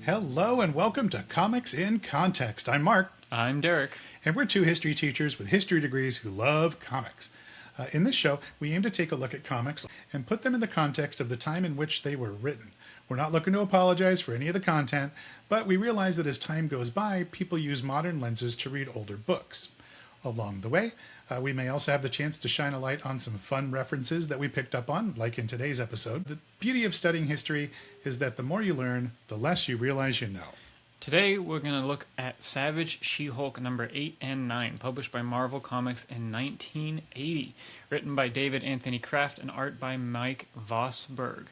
Hello and welcome to Comics in Context. I'm Mark. I'm Derek. And we're two history teachers with history degrees who love comics. In this show, we aim to take a look at comics and put them in the context of the time in which they were written. We're not looking to apologize for any of the content, but we realize that as time goes by, people use modern lenses to read older books. Along the way, we may also have the chance to shine a light on some fun references that we picked up on, like in today's episode. The beauty of studying history is that the more you learn, the less you realize you know. Today we're going to look at Savage She-Hulk number 8 and 9, published by Marvel Comics in 1980, written by David Anthony Kraft and art by Mike Vosberg.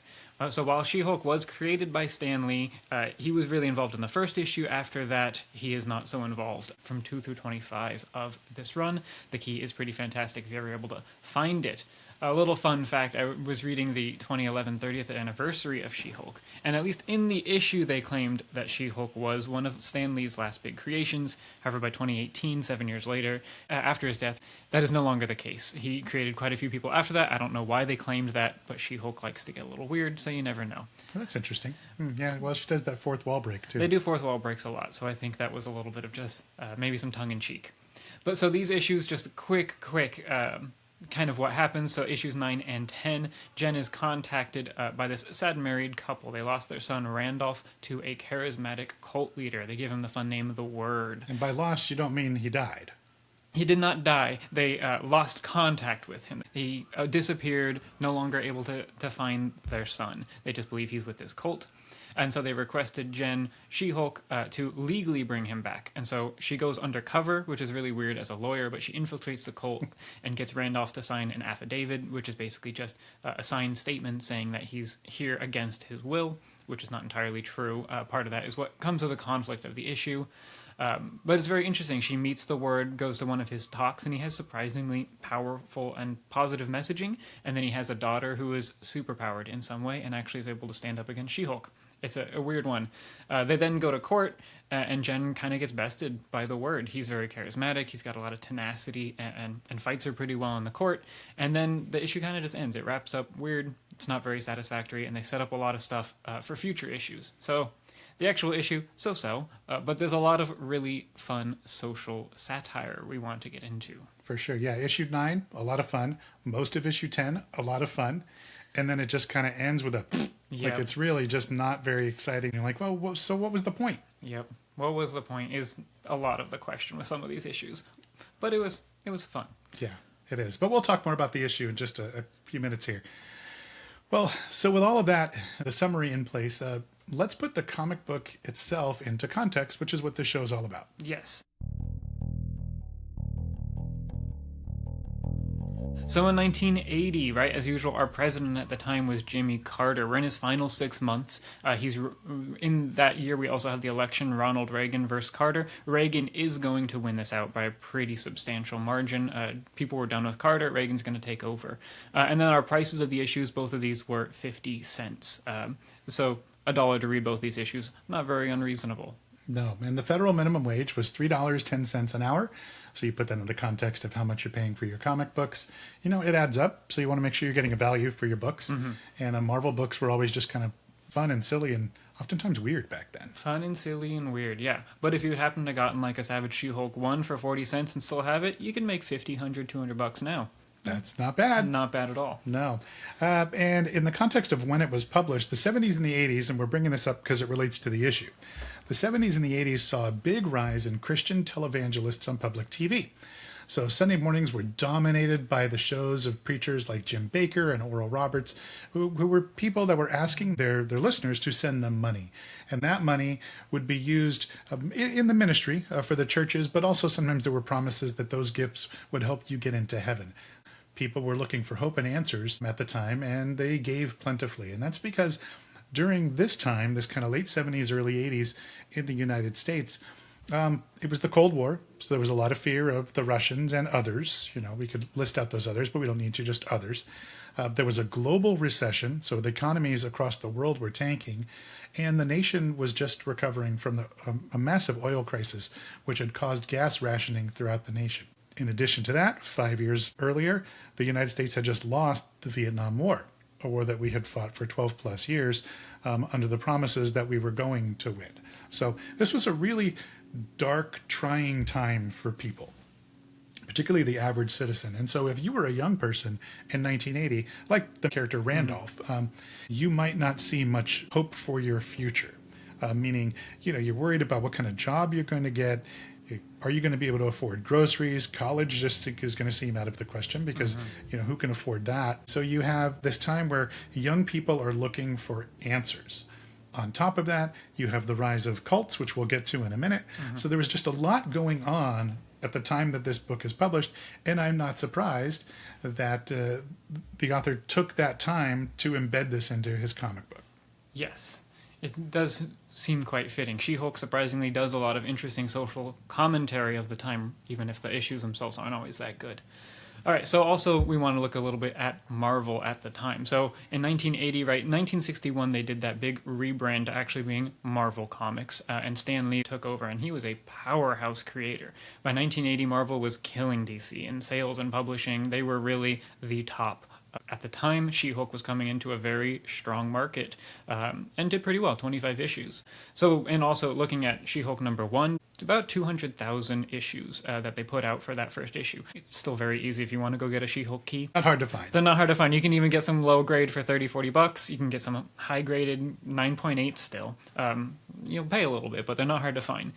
So while She-Hulk was created by Stan Lee, he was really involved in the first issue. After that, he is not so involved. From 2 through 25 of this run, the key is pretty fantastic if you're ever able to find it. A little fun fact, I was reading the 2011 30th anniversary of She-Hulk, and at least in the issue they claimed that She-Hulk was one of Stan Lee's last big creations. However, by 2018, 7 years later, after his death, that is no longer the case. He created quite a few people after that. I don't know why they claimed that, but She-Hulk likes to get a little weird, so you never know. Well, that's interesting. Yeah, well, she does that fourth wall break, too. They do fourth wall breaks a lot, so I think that was a little bit of just maybe some tongue-in-cheek. But so these issues, just a quick kind of what happens. So issues 9 and 10, Jen is contacted by this sad married couple. They lost their son Randolph to a charismatic cult leader. They give him the fun name The Word. And by lost, you don't mean he died. He did not die. They lost contact with him. He disappeared, no longer able to find their son. They just believe he's with this cult. And so they requested Jen, She-Hulk, to legally bring him back. And so she goes undercover, which is really weird as a lawyer, but she infiltrates the cult and gets Randolph to sign an affidavit, which is basically just a signed statement saying that he's here against his will, which is not entirely true. Part of that is what comes with the conflict of the issue. But it's very interesting. She meets The Word, goes to one of his talks, and he has surprisingly powerful and positive messaging. And then he has a daughter who is superpowered in some way and actually is able to stand up against She-Hulk. It's a weird one. They then go to court, and Jen kind of gets bested by The Word. He's very charismatic. He's got a lot of tenacity and fights her pretty well in the court. And then the issue kind of just ends. It wraps up weird. It's not very satisfactory, and they set up a lot of stuff for future issues. So the actual issue, so-so, but there's a lot of really fun social satire we want to get into. For sure, yeah. Issue 9, a lot of fun. Most of issue 10, a lot of fun. And then it just kind of ends with a like it's really just not very exciting. You're like, well, so what was the point? Yep. What was the point is a lot of the question with some of these issues. But it was fun. Yeah, it is. But we'll talk more about the issue in just a few minutes here. Well, so with all of that, the summary in place, let's put the comic book itself into context, which is what this show is all about. Yes. So in 1980, right, as usual, our president at the time was Jimmy Carter. We're in his final 6 months. In that year, we also have the election, Ronald Reagan versus Carter. Reagan is going to win this out by a pretty substantial margin. People were done with Carter. Reagan's going to take over. And then our prices of the issues, both of these were 50 cents. So $1 to read both these issues, not very unreasonable. No, and the federal minimum wage was $3.10 an hour. So you put that in the context of how much you're paying for your comic books. You know, it adds up. So you want to make sure you're getting a value for your books. Mm-hmm. And Marvel books were always just kind of fun and silly and oftentimes weird back then. Fun and silly and weird, yeah. But if you happen to gotten like a Savage She-Hulk 1 for 40 cents and still have it, you can make $50, $100, $200 now. That's not bad. Not bad at all. No. And in the context of when it was published, the 70s and the 80s, and we're bringing this up because it relates to the issue. The 70s and the 80s saw a big rise in Christian televangelists on public TV. So Sunday mornings were dominated by the shows of preachers like Jim Bakker and Oral Roberts, who were people that were asking their listeners to send them money. And that money would be used in the ministry for the churches, but also sometimes there were promises that those gifts would help you get into heaven. People were looking for hope and answers at the time, and they gave plentifully. And that's because during this time, this kind of late 70s, early 80s in the United States, it was the Cold War. So there was a lot of fear of the Russians and others. You know, we could list out those others, but we don't need to, just others. There was a global recession. So the economies across the world were tanking. And the nation was just recovering from a massive oil crisis, which had caused gas rationing throughout the nation. In addition to that, 5 years earlier, the United States had just lost the Vietnam War, a war that we had fought for 12 plus years under the promises that we were going to win. So this was a really dark, trying time for people, particularly the average citizen. And so if you were a young person in 1980, like the character Randolph, you might not see much hope for your future. Meaning, you're worried about what kind of job you're going to get. Are you going to be able to afford groceries? College just is going to seem out of the question because, who can afford that? So you have this time where young people are looking for answers. On top of that, you have the rise of cults, which we'll get to in a minute. So there was just a lot going on at the time that this book is published, and I'm not surprised that the author took that time to embed this into his comic book. Yes, it does seem quite fitting. She-Hulk surprisingly does a lot of interesting social commentary of the time, even if the issues themselves aren't always that good. All right, so also we want to look a little bit at Marvel at the time. So in 1980, right, 1961, they did that big rebrand to actually being Marvel Comics, and Stan Lee took over, and he was a powerhouse creator. By 1980, Marvel was killing DC in sales and publishing. They were really the top. At the time, She-Hulk was coming into a very strong market and did pretty well, 25 issues. So, and also looking at She-Hulk #1, it's about 200,000 issues that they put out for that first issue. It's still very easy if you want to go get a She-Hulk key. Not hard to find. They're not hard to find. You can even get some low grade for $30-40. You can get some high graded 9.8 still. You'll pay a little bit, but they're not hard to find.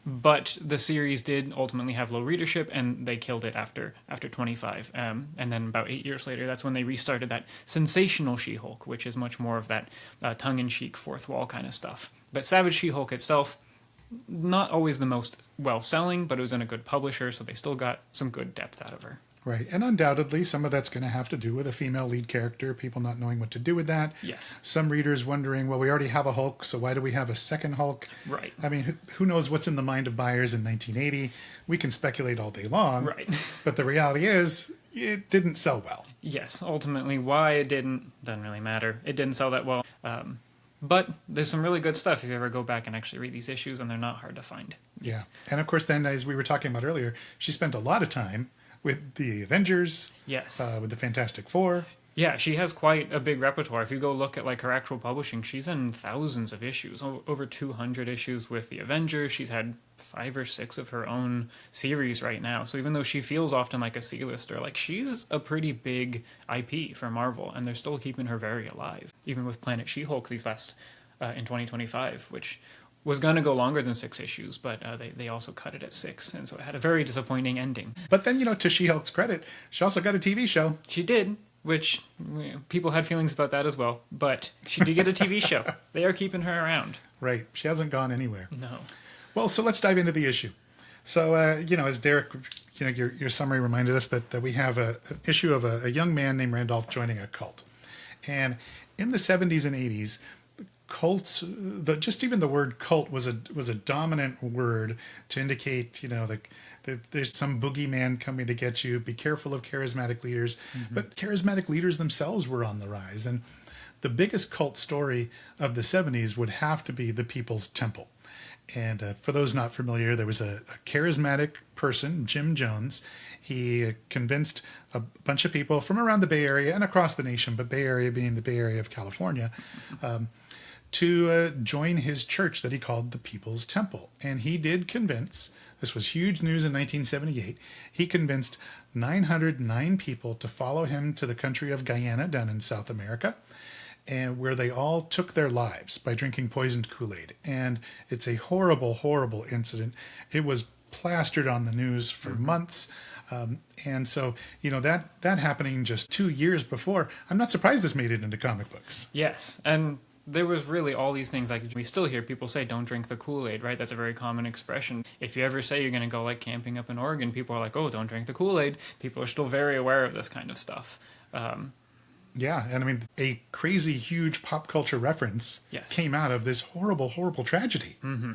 But the series did ultimately have low readership, and they killed it after 25. And then about 8 years later, that's when they restarted that sensational She-Hulk, which is much more of that tongue-in-cheek, fourth wall kind of stuff. But Savage She-Hulk itself, not always the most well-selling, but it was in a good publisher, so they still got some good depth out of her. Right, and undoubtedly some of that's going to have to do with a female lead character, people not knowing what to do with that. Yes. Some readers wondering, well, we already have a Hulk, so why do we have a second Hulk? Right. I mean, who knows what's in the mind of buyers in 1980? We can speculate all day long. Right. But the reality is, it didn't sell well. Yes, ultimately why it doesn't really matter. It didn't sell that well. But there's some really good stuff if you ever go back and actually read these issues, and they're not hard to find. Yeah, and of course then, as we were talking about earlier, she spent a lot of time with the Avengers, Yes. with the Fantastic Four. Yeah, she has quite a big repertoire. If you go look at like her actual publishing, she's in thousands of issues, over 200 issues with the Avengers. She's had 5 or 6 of her own series right now. So even though she feels often like a C-lister, like she's a pretty big IP for Marvel, and they're still keeping her very alive. Even with Planet She-Hulk these last in 2025, which was going to go longer than 6 issues, but they also cut it at 6, and so it had a very disappointing ending. But then, to She-Hulk's credit, she also got a TV show. She did, which people had feelings about that as well, but she did get a TV show. They are keeping her around. Right, she hasn't gone anywhere. No. Well, so let's dive into the issue. So, as Derek, your summary reminded us that we have an issue of a young man named Randolph joining a cult. And in the 70s and 80s, cults, just even the word cult was a dominant word to indicate, there's some boogeyman coming to get you. Be careful of charismatic leaders. Mm-hmm. But charismatic leaders themselves were on the rise. And the biggest cult story of the 70s would have to be the People's Temple. And for those not familiar, there was a charismatic person, Jim Jones. He convinced a bunch of people from around the Bay Area and across the nation, but Bay Area being the Bay Area of California, to join his church that he called the People's Temple. And he did convince, this was huge news in 1978, he convinced 909 people to follow him to the country of Guyana down in South America, and where they all took their lives by drinking poisoned Kool-Aid. And it's a horrible, horrible incident. It was plastered on the news for months. And so, that happening just 2 years before, I'm not surprised this made it into comic books. Yes, and there was really all these things, like we still hear people say, don't drink the Kool-Aid, right? That's a very common expression. If you ever say you're going to go like camping up in Oregon, people are like, oh, don't drink the Kool-Aid. People are still very aware of this kind of stuff. Yeah, and I mean, a crazy, huge pop culture reference came out of this horrible, horrible tragedy. Mm-hmm.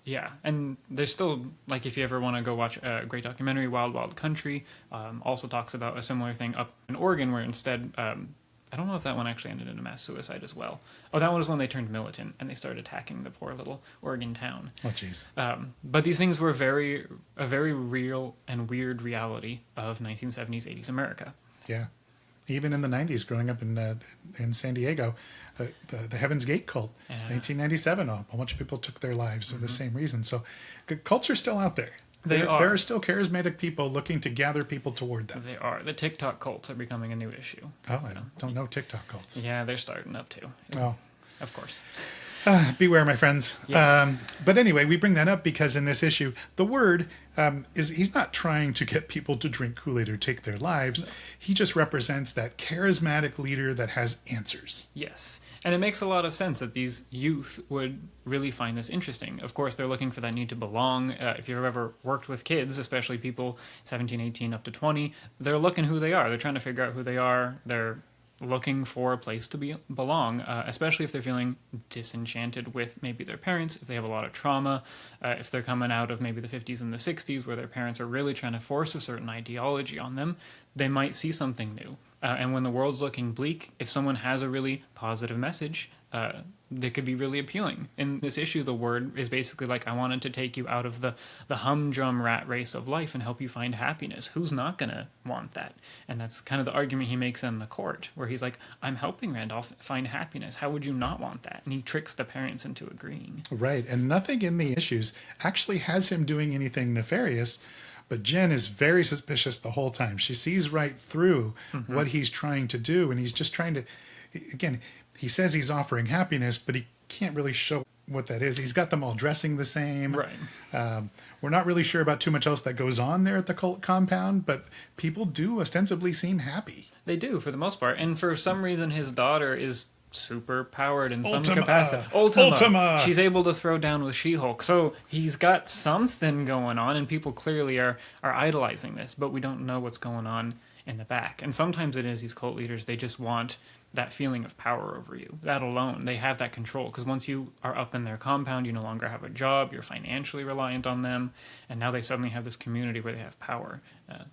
Yeah, and there's still, like, if you ever want to go watch a great documentary, Wild Wild Country, also talks about a similar thing up in Oregon, where instead, I don't know if that one actually ended in a mass suicide as well. Oh, that one was when they turned militant and they started attacking the poor little Oregon town. Oh, jeez. But these things were a very real and weird reality of 1970s, 80s America. Yeah. Even in the 90s, growing up in San Diego, the Heaven's Gate cult, 1997, a bunch of people took their lives for the same reason. So cults are still out there. There are still charismatic people looking to gather people toward them. They are. The TikTok cults are becoming a new issue. Oh, I don't know TikTok cults. Yeah, they're starting up too. Oh. Of course. Beware, my friends. Yes. But anyway, we bring that up because in this issue, the Word he's not trying to get people to drink Kool-Aid or take their lives. No. He just represents that charismatic leader that has answers. Yes. And it makes a lot of sense that these youth would really find this interesting. Of course, they're looking for that need to belong. If you've ever worked with kids, especially people 17, 18, up to 20, they're looking who they are. They're trying to figure out who they are. They're looking for a place to belong, especially if they're feeling disenchanted with maybe their parents, if they have a lot of trauma, if they're coming out of maybe the 50s and the 60s where their parents are really trying to force a certain ideology on them, they might see something new. And when the world's looking bleak, if someone has a really positive message, that could be really appealing. In this issue, the Word is basically like, I wanted to take you out of the humdrum rat race of life and help you find happiness. Who's not going to want that? And that's kind of the argument he makes in the court, where he's like, I'm helping Randolph find happiness. How would you not want that? And he tricks the parents into agreeing. Right, and nothing in the issues actually has him doing anything nefarious. But Jen is very suspicious the whole time. She sees right through what he's trying to do, and he's just trying to, again, he says he's offering happiness, but he can't really show what that is. He's got them all dressing the same. Right. We're not really sure about too much else that goes on there at the cult compound, but people do ostensibly seem happy. They do, for the most part. And for some reason, his daughter is super powered in some capacity. Ultima. She's able to throw down with She-Hulk. So he's got something going on, and people clearly are idolizing this, but we don't know what's going on in the back. And sometimes it is these cult leaders, they just want that feeling of power over you. That alone, they have that control. Because once you are up in their compound, you no longer have a job, you're financially reliant on them, and now they suddenly have this community where they have power.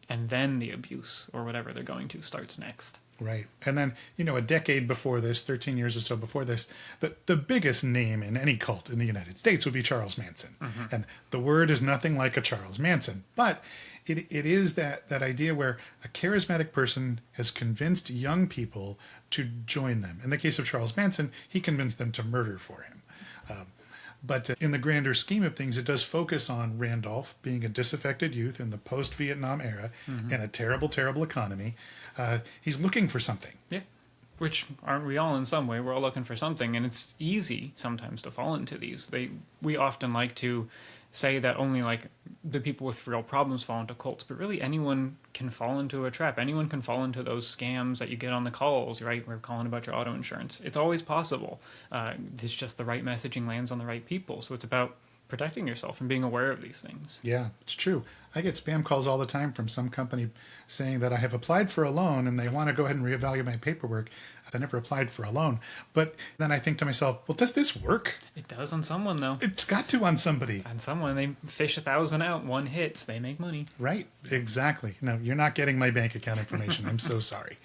And then the abuse, or whatever they're going to, starts next. Right. And then, a decade before this, 13 years or so before this, the biggest name in any cult in the United States would be Charles Manson. And the Word is nothing like a Charles Manson. But it is that idea where a charismatic person has convinced young people to join them. In the case of Charles Manson, he convinced them to murder for him. But in the grander scheme of things, it does focus on Randolph being a disaffected youth in the post-Vietnam era and a terrible, terrible economy. He's looking for something. Yeah. Which, aren't we all in some way? We're all looking for something, and it's easy sometimes to fall into these. We often like to say that only like the people with real problems fall into cults, but really anyone can fall into a trap. Anyone can fall into those scams that you get on the calls, right? We're calling about your auto insurance. It's always possible. It's just the right messaging lands on the right people. So it's about protecting yourself and being aware of these things. Yeah, it's true. I get spam calls all the time from some company saying that I have applied for a loan and they want to go ahead and reevaluate my paperwork. I never applied for a loan. But then I think to myself, well, does this work? It does on someone, though. It's got to on somebody. On someone. They fish 1,000 out, one hits, they make money. Right, exactly. No, you're not getting my bank account information. I'm so sorry.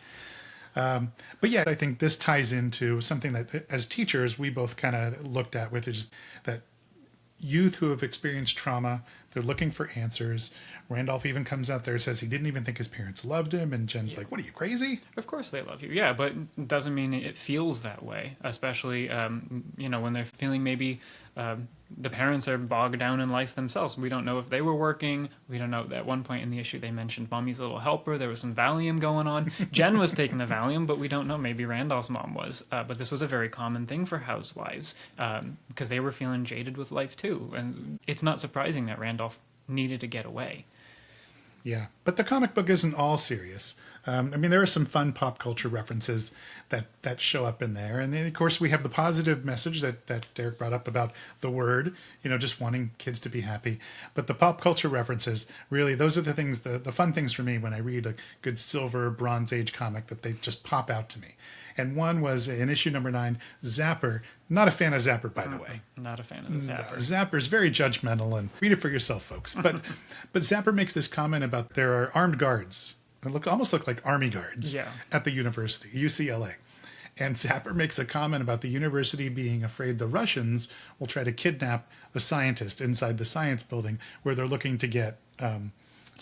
But yeah, I think this ties into something that as teachers we both kind of looked at, which is that youth who have experienced trauma, they're looking for answers. Randolph even comes out there and says he didn't even think his parents loved him, and Jen's like, what, are you crazy? Of course they love you, yeah, but it doesn't mean it feels that way, especially, when they're feeling maybe the parents are bogged down in life themselves. We don't know if they were working. We don't know. At one point in the issue, they mentioned Mommy's Little Helper. There was some Valium going on. Jen was taking the Valium, but we don't know. Maybe Randolph's mom was. But this was a very common thing for housewives because they were feeling jaded with life too. And it's not surprising that Randolph needed to get away. Yeah, but the comic book isn't all serious. There are some fun pop culture references that show up in there. And then, of course, we have the positive message that Derek brought up about the Word, just wanting kids to be happy. But the pop culture references, really, those are the things, the fun things for me when I read a good Silver, Bronze Age comic that they just pop out to me. And one was in issue number 9, Zapper. Not a fan of Zapper, by the way. Not a fan of the Zapper. No, Zapper's very judgmental, and read it for yourself, folks. But Zapper makes this comment about there are armed guards. They almost look like army guards at the university, UCLA. And Zapper makes a comment about the university being afraid the Russians will try to kidnap the scientist inside the science building where they're looking to get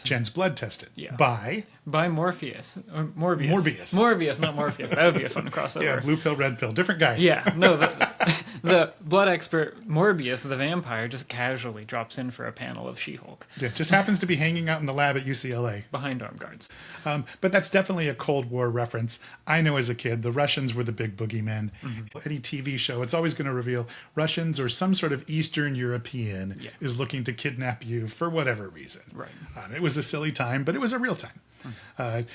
Jen's blood tested by by Morpheus. Or Morbius. Morbius. Morbius, not Morpheus. That would be a fun crossover. Yeah, blue pill, red pill, different guy. Yeah, no, the blood expert Morbius, the vampire, just casually drops in for a panel of She-Hulk Yeah, just happens to be hanging out in the lab at UCLA. behind armed guards. But that's definitely a Cold War reference. I know as a kid, the Russians were the big boogeymen. Any TV show, it's always going to reveal Russians or some sort of Eastern European is looking to kidnap you for whatever reason. Right. It was a silly time, but it was a real time.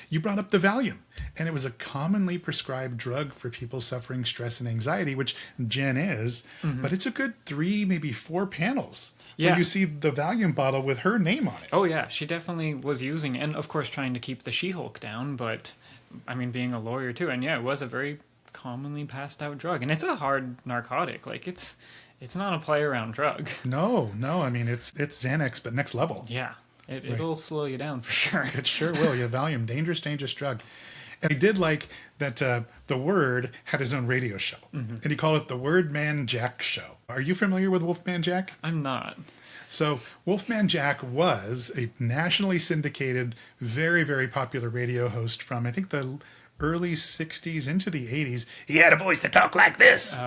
You brought up the Valium, and it was a commonly prescribed drug for people suffering stress and anxiety, which Jen is, but it's a good 3, maybe 4 panels where you see the Valium bottle with her name on it. Oh yeah, she definitely was using, and of course trying to keep the She-Hulk down, but I mean being a lawyer too, and yeah, it was a very commonly passed out drug, and it's a hard narcotic. Like it's not a play around drug. No, I mean it's Xanax, but next level. Yeah, it'll slow you down for sure. It sure will. Yeah, Valium, dangerous drug. And I did like that the Word had his own radio show, and he called it the Wordman Jack Show. Are you familiar with Wolfman Jack? I'm not. So Wolfman Jack was a nationally syndicated, very, very popular radio host from, I think, the early 60s into the 80s. He had a voice that talked like this.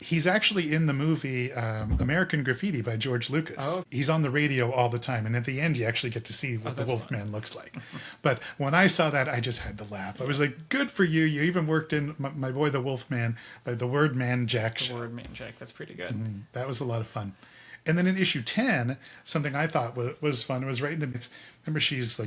He's actually in the movie American Graffiti by George Lucas. Oh. He's on the radio all the time, and at the end you actually get to see what the Wolfman looks like. But when I saw that, I just had to laugh. I was like, good for you. You even worked in My Boy the Wolfman by the Wordman Jack Show. The Wordman Jack, that's pretty good. That was a lot of fun. And then in issue 10, something I thought was fun was right in the midst. Remember, she's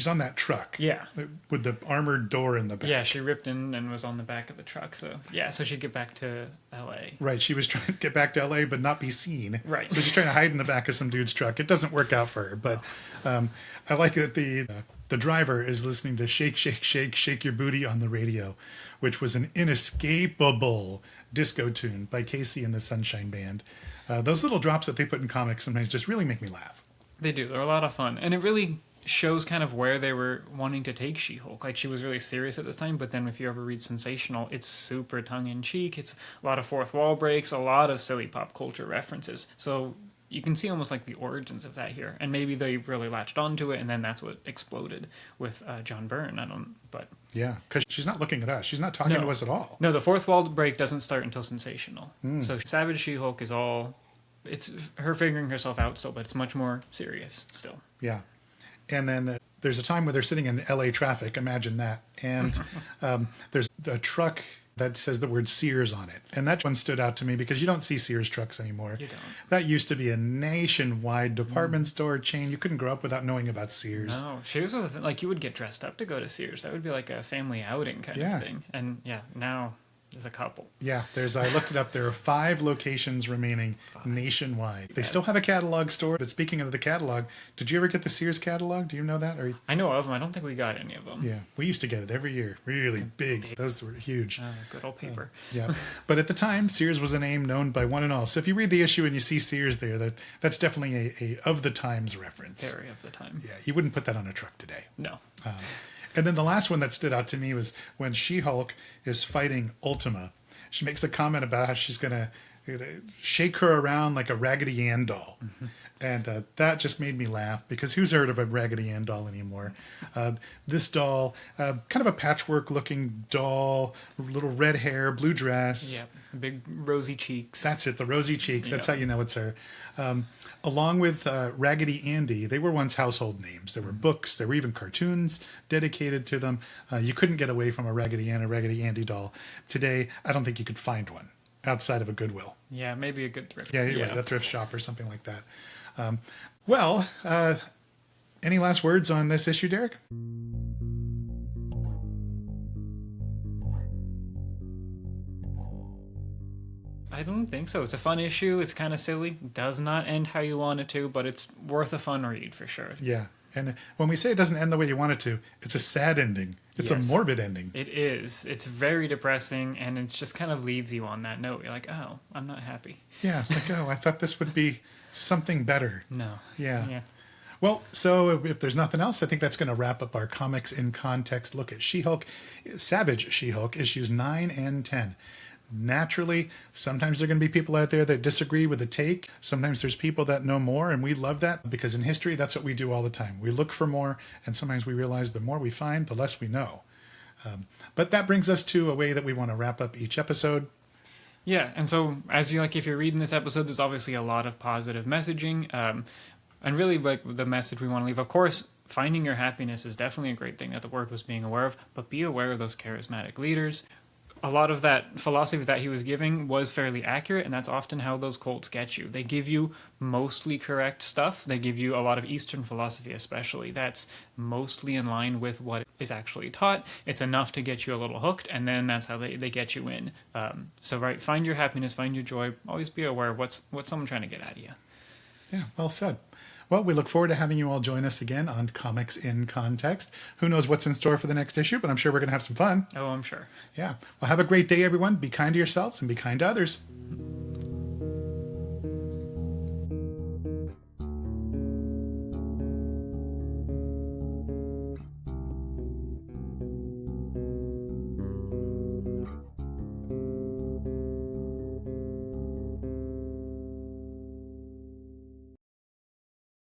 on that truck. Yeah. With the armored door in the back. Yeah, she ripped in and was on the back of the truck. So she'd get back to L.A. Right, she was trying to get back to L.A. but not be seen. Right. So she's trying to hide in the back of some dude's truck. It doesn't work out for her, but I like that the driver is listening to Shake, Shake, Shake, Shake Your Booty on the radio, which was an inescapable disco tune by Casey and the Sunshine Band. Those little drops that they put in comics sometimes just really make me laugh. They do. They're a lot of fun. And it really shows kind of where they were wanting to take She-Hulk. Like, she was really serious at this time, but then if you ever read Sensational, it's super tongue-in-cheek. It's a lot of fourth wall breaks, a lot of silly pop culture references. So you can see almost like the origins of that here. And maybe they really latched onto it, and then that's what exploded with John Byrne. Yeah, because she's not looking at us. She's not talking to us at all. No, the fourth wall break doesn't start until Sensational. So Savage She-Hulk is all... It's her figuring herself out still, but it's much more serious still. Yeah. And then there's a time where they're sitting in LA traffic. Imagine that. And there's a truck that says the word Sears on it. And that one stood out to me because you don't see Sears trucks anymore. You don't. That used to be a nationwide department store chain. You couldn't grow up without knowing about Sears. No, Sears was like you would get dressed up to go to Sears. That would be like a family outing kind of thing. And now there's a couple. Yeah, I looked it up. There are 5 locations remaining nationwide. They still have a catalog store. But speaking of the catalog, did you ever get the Sears catalog? Do you know that? I know of them. I don't think we got any of them. Yeah, we used to get it every year. Really big. Those were huge. Good old paper. Yeah, but at the time, Sears was a name known by one and all. So if you read the issue and you see Sears there, that's definitely a of the times reference. Very of the time. Yeah, you wouldn't put that on a truck today. No. And then the last one that stood out to me was when She-Hulk is fighting Ultima. She makes a comment about how she's going to shake her around like a Raggedy Ann doll. And that just made me laugh because who's heard of a Raggedy Ann doll anymore? This doll, kind of a patchwork-looking doll, little red hair, blue dress. Yeah, big rosy cheeks. That's it, the rosy cheeks. That's how you know it's her. Along with Raggedy Andy, they were once household names. There were books, there were even cartoons dedicated to them. You couldn't get away from a Raggedy Ann or Raggedy Andy doll. Today, I don't think you could find one outside of a Goodwill. Yeah, maybe a good thrift. Yeah, you're right, a thrift shop or something like that. Any last words on this issue, Derek? I don't think so. It's a fun issue. It's kind of silly. Does not end how you want it to, but it's worth a fun read for sure. Yeah. And when we say it doesn't end the way you want it to, it's a sad ending. It's a morbid ending. It is. It's very depressing, and it just kind of leaves you on that note. You're like, oh, I'm not happy. Yeah, like, I thought this would be something better. No. Yeah. Well, so if there's nothing else, I think that's going to wrap up our Comics in Context look at She-Hulk, Savage She-Hulk, issues 9 and 10. naturally. Sometimes there are going to be people out there that disagree with the take. Sometimes there's people that know more, and we love that because in history, that's what we do all the time. We look for more, and sometimes we realize the more we find, the less we know. But that brings us to a way that we want to wrap up each episode. Yeah, and so as you if you're reading this episode, there's obviously a lot of positive messaging, and really the message we want to leave. Of course, finding your happiness is definitely a great thing that the Word was being aware of, but be aware of those charismatic leaders. A lot of that philosophy that he was giving was fairly accurate, and that's often how those cults get you. They give you mostly correct stuff. They give you a lot of Eastern philosophy, especially. That's mostly in line with what is actually taught. It's enough to get you a little hooked, and then that's how they get you in. So find your happiness, find your joy. Always be aware of what's someone trying to get out of you. Yeah, well said. Well, we look forward to having you all join us again on Comics in Context. Who knows what's in store for the next issue, but I'm sure we're going to have some fun. Oh, I'm sure. Yeah. Well, have a great day, everyone. Be kind to yourselves and be kind to others.